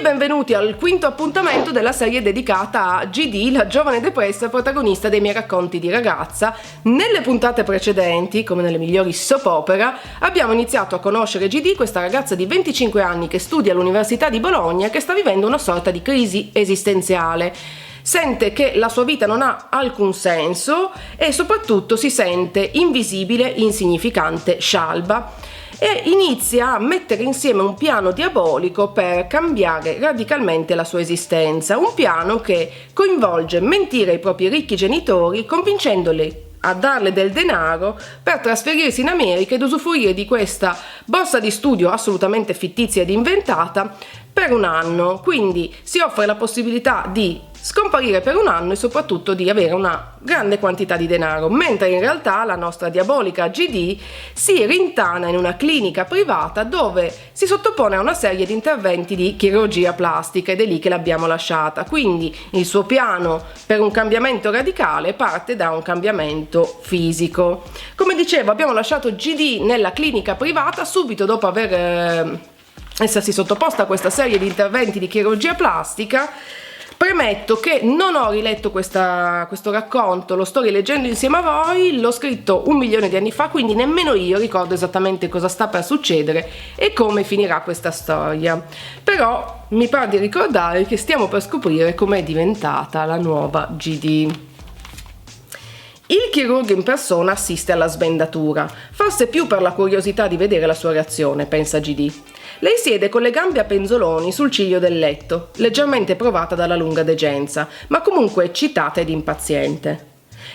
benvenuti al quinto appuntamento della serie dedicata a GD, la giovane depressa protagonista dei miei racconti di ragazza. Nelle puntate precedenti, come nelle migliori soap opera, abbiamo iniziato a conoscere GD, questa ragazza di 25 anni che studia all'Università di Bologna, che sta vivendo una sorta di crisi esistenziale. Sente che la sua vita non ha alcun senso e soprattutto si sente invisibile, insignificante, scialba, e inizia a mettere insieme un piano diabolico per cambiare radicalmente la sua esistenza, un piano che coinvolge mentire ai propri ricchi genitori, convincendoli a darle del denaro per trasferirsi in America ed usufruire di questa borsa di studio assolutamente fittizia ed inventata per un anno. Quindi si offre la possibilità di scomparire per un anno e soprattutto di avere una grande quantità di denaro, mentre in realtà la nostra diabolica GD si rintana in una clinica privata dove si sottopone a una serie di interventi di chirurgia plastica ed è lì che l'abbiamo lasciata. Quindi il suo piano per un cambiamento radicale parte da un cambiamento fisico. Come dicevo, abbiamo lasciato GD nella clinica privata subito dopo aver essersi sottoposta a questa serie di interventi di chirurgia plastica. Premetto che non ho riletto questo racconto, lo sto rileggendo insieme a voi, l'ho scritto 1 milione di anni fa, quindi nemmeno io ricordo esattamente cosa sta per succedere e come finirà questa storia. Però mi pare di ricordare che stiamo per scoprire com'è diventata la nuova GD. Il chirurgo in persona assiste alla svendatura, forse più per la curiosità di vedere la sua reazione, pensa GD. Lei siede con le gambe a penzoloni sul ciglio del letto, leggermente provata dalla lunga degenza, ma comunque eccitata ed impaziente.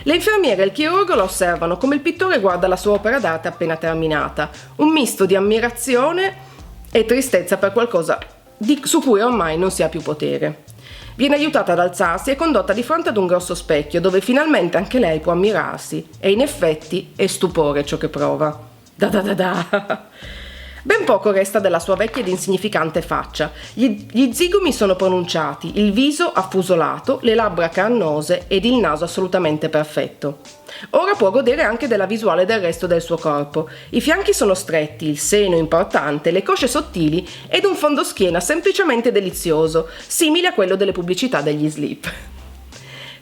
Le infermiere e il chirurgo la osservano come il pittore guarda la sua opera d'arte appena terminata, un misto di ammirazione e tristezza per qualcosa su cui ormai non si ha più potere. Viene aiutata ad alzarsi e condotta di fronte ad un grosso specchio dove finalmente anche lei può ammirarsi e in effetti è stupore ciò che prova. Ben poco resta della sua vecchia ed insignificante faccia. Gli zigomi sono pronunciati, il viso affusolato, le labbra carnose ed il naso assolutamente perfetto. Ora può godere anche della visuale del resto del suo corpo. I fianchi sono stretti, il seno importante, le cosce sottili ed un fondoschiena semplicemente delizioso, simile a quello delle pubblicità degli slip.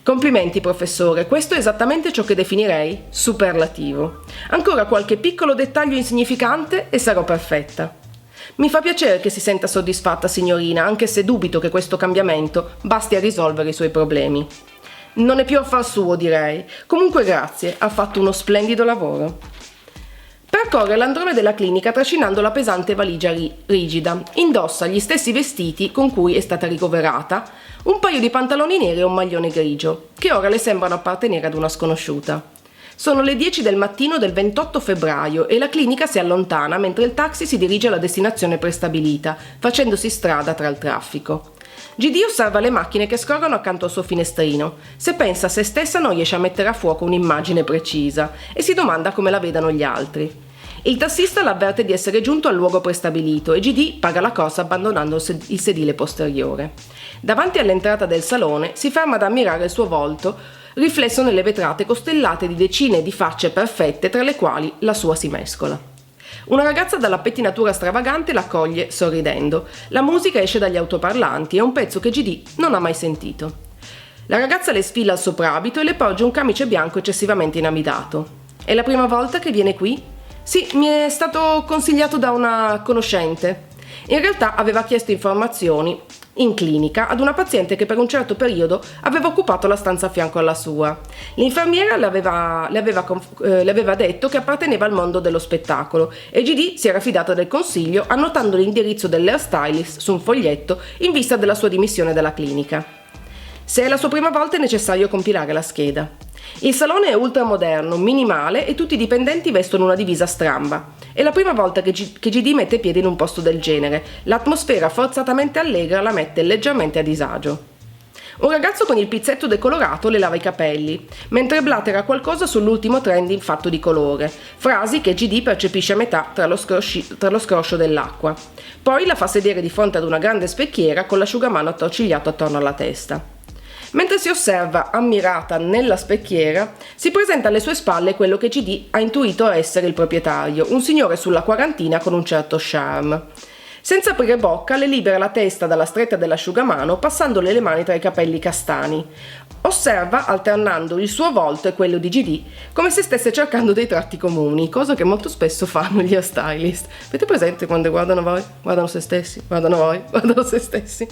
Complimenti professore, questo è esattamente ciò che definirei superlativo. Ancora qualche piccolo dettaglio insignificante e sarò perfetta. Mi fa piacere che si senta soddisfatta, signorina, anche se dubito che questo cambiamento basti a risolvere i suoi problemi. Non è più affar suo, direi. Comunque grazie, ha fatto uno splendido lavoro. Percorre l'androne della clinica trascinando la pesante valigia rigida. Indossa gli stessi vestiti con cui è stata ricoverata, un paio di pantaloni neri e un maglione grigio, che ora le sembrano appartenere ad una sconosciuta. Sono le 10 del mattino del 28 febbraio e la clinica si allontana mentre il taxi si dirige alla destinazione prestabilita, facendosi strada tra il traffico. GD osserva le macchine che scorrono accanto al suo finestrino. Se pensa a se stessa non riesce a mettere a fuoco un'immagine precisa e si domanda come la vedano gli altri. Il tassista l'avverte di essere giunto al luogo prestabilito e GD paga la corsa abbandonando il sedile posteriore. Davanti all'entrata del salone si ferma ad ammirare il suo volto, riflesso nelle vetrate costellate di decine di facce perfette tra le quali la sua si mescola. Una ragazza dalla pettinatura stravagante l'accoglie sorridendo. La musica esce dagli autoparlanti, è un pezzo che GD non ha mai sentito. La ragazza le sfila il soprabito e le porge un camice bianco eccessivamente inamidato. È la prima volta che viene qui? Sì, mi è stato consigliato da una conoscente. In realtà aveva chiesto informazioni in clinica ad una paziente che per un certo periodo aveva occupato la stanza a fianco alla sua. L'infermiera le aveva detto che apparteneva al mondo dello spettacolo e GD si era fidata del consiglio annotando l'indirizzo dell'hairstylist su un foglietto in vista della sua dimissione dalla clinica. Se è la sua prima volta è necessario compilare la scheda. Il salone è ultramoderno, minimale e tutti i dipendenti vestono una divisa stramba. È la prima volta che GD mette piede in un posto del genere. L'atmosfera forzatamente allegra la mette leggermente a disagio. Un ragazzo con il pizzetto decolorato le lava i capelli, mentre blatera qualcosa sull'ultimo trend in fatto di colore, frasi che GD percepisce a metà tra lo scroscio dell'acqua. Poi la fa sedere di fronte ad una grande specchiera con l'asciugamano attorcigliato attorno alla testa. Mentre si osserva ammirata nella specchiera, si presenta alle sue spalle quello che GD ha intuito essere il proprietario, un signore sulla quarantina con un certo charme. Senza aprire bocca, le libera la testa dalla stretta dell'asciugamano passandole le mani tra i capelli castani. Osserva alternando il suo volto e quello di GD come se stesse cercando dei tratti comuni, cosa che molto spesso fanno gli hairstylist. Avete presente quando guardano voi? Guardano se stessi, guardano voi, guardano se stessi.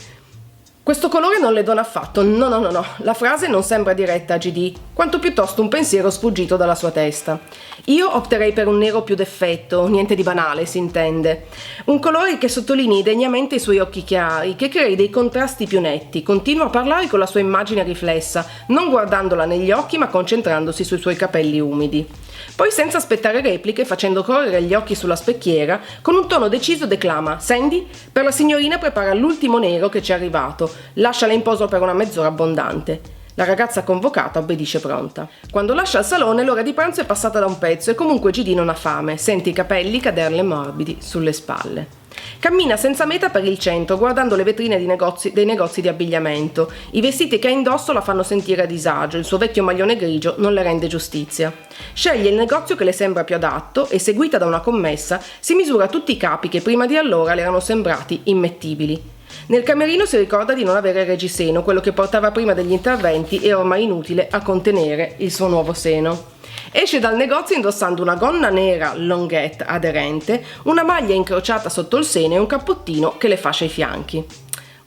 Questo colore non le dona affatto, no, la frase non sembra diretta a GD, quanto piuttosto un pensiero sfuggito dalla sua testa. Io opterei per un nero più d'effetto, niente di banale si intende. Un colore che sottolinei degnamente i suoi occhi chiari, che crei dei contrasti più netti, continua a parlare con la sua immagine riflessa, non guardandola negli occhi ma concentrandosi sui suoi capelli umidi. Poi senza aspettare repliche, facendo correre gli occhi sulla specchiera, con un tono deciso declama: Sandy, per la signorina prepara l'ultimo nero che ci è arrivato, lasciala in poso per una mezz'ora abbondante. La ragazza convocata obbedisce pronta. Quando lascia il salone l'ora di pranzo è passata da un pezzo e comunque GD non ha fame, sente i capelli caderle morbidi sulle spalle. Cammina senza meta per il centro, guardando le vetrine dei negozi di abbigliamento. I vestiti che ha indosso la fanno sentire a disagio, il suo vecchio maglione grigio non le rende giustizia. Sceglie il negozio che le sembra più adatto e, seguita da una commessa, si misura tutti i capi che prima di allora le erano sembrati immettibili. Nel camerino si ricorda di non avere il reggiseno, quello che portava prima degli interventi e ormai inutile a contenere il suo nuovo seno. Esce dal negozio indossando una gonna nera longhette aderente, una maglia incrociata sotto il seno e un cappottino che le fascia i fianchi.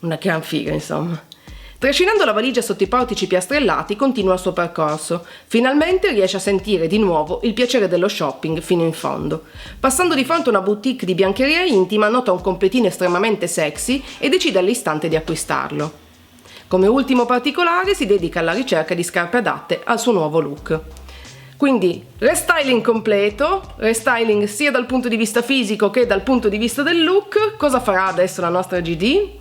Una gran figa, insomma. Trascinando la valigia sotto i portici piastrellati, continua il suo percorso. Finalmente riesce a sentire di nuovo il piacere dello shopping fino in fondo. Passando di fronte a una boutique di biancheria intima, nota un completino estremamente sexy e decide all'istante di acquistarlo. Come ultimo particolare, si dedica alla ricerca di scarpe adatte al suo nuovo look. Quindi restyling completo, restyling sia dal punto di vista fisico che dal punto di vista del look. Cosa farà adesso la nostra GD?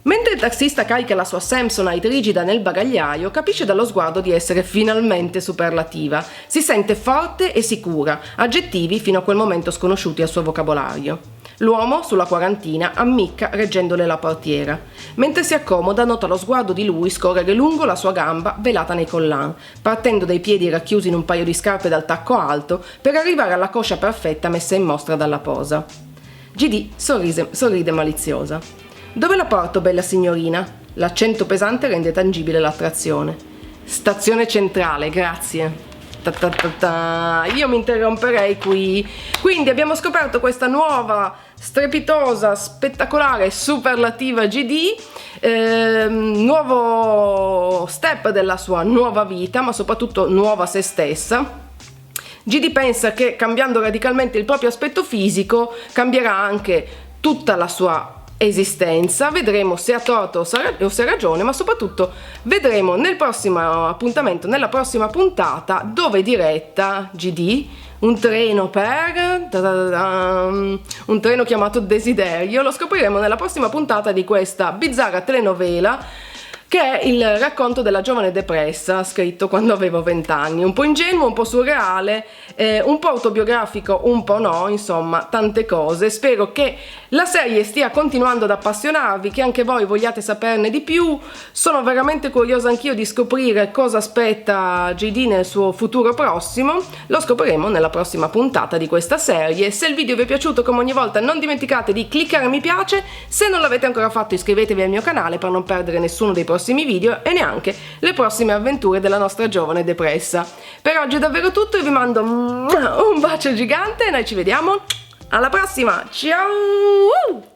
Mentre il taxista carica la sua Samsonite rigida nel bagagliaio, capisce dallo sguardo di essere finalmente superlativa. Si sente forte e sicura, aggettivi fino a quel momento sconosciuti al suo vocabolario. L'uomo, sulla quarantina, ammicca reggendole la portiera. Mentre si accomoda, nota lo sguardo di lui scorrere lungo la sua gamba velata nei collant, partendo dai piedi racchiusi in un paio di scarpe dal tacco alto per arrivare alla coscia perfetta messa in mostra dalla posa. GD sorride maliziosa. «Dove la porto, bella signorina?» L'accento pesante rende tangibile l'attrazione. «Stazione centrale, grazie». Io mi interromperei qui. Quindi abbiamo scoperto questa nuova, strepitosa, spettacolare, superlativa GD, nuovo step della sua nuova vita, ma soprattutto nuova se stessa. GD pensa che cambiando radicalmente il proprio aspetto fisico cambierà anche tutta la sua esistenza. Vedremo se ha torto o se ha ragione, ma soprattutto vedremo nel prossimo appuntamento, nella prossima puntata, dove diretta GD un treno un treno chiamato Desiderio. Lo scopriremo nella prossima puntata di questa bizzarra telenovela che è il racconto della giovane depressa, scritto quando avevo 20 anni, un po' ingenuo, un po' surreale, un po' autobiografico, un po' no, insomma, tante cose. Spero che la serie stia continuando ad appassionarvi, che anche voi vogliate saperne di più. Sono veramente curiosa anch'io di scoprire cosa aspetta JD nel suo futuro prossimo. Lo scopriremo nella prossima puntata di questa serie. Se il video vi è piaciuto, come ogni volta, non dimenticate di cliccare mi piace. Se non l'avete ancora fatto, iscrivetevi al mio canale per non perdere nessuno dei prossimi video e neanche le prossime avventure della nostra giovane depressa. Per oggi è davvero tutto, io vi mando un bacio gigante e noi ci vediamo alla prossima. Ciao!